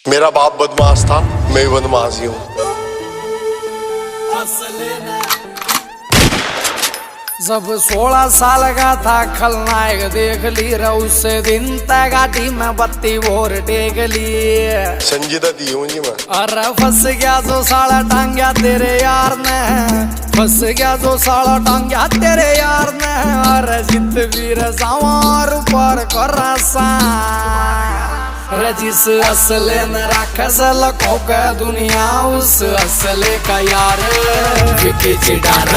मेरा बाप बदमाश था, मैं बदमाश ही हूँ। जब 16 साल का था खलनायक देख ली रे उस दिन तक गाड़ी में बत्ती भोर टेक ली। संजीदा दी हूँ जी मैं। अरे फंस गया जो साला टांग्या तेरे यार ने, फंस गया जो साला टांग्या तेरे यार ने। अरे जित वीर सवार पर करसा रजिस असले न राखस लखों का दुनिया उस असले का यार विकी चिडार।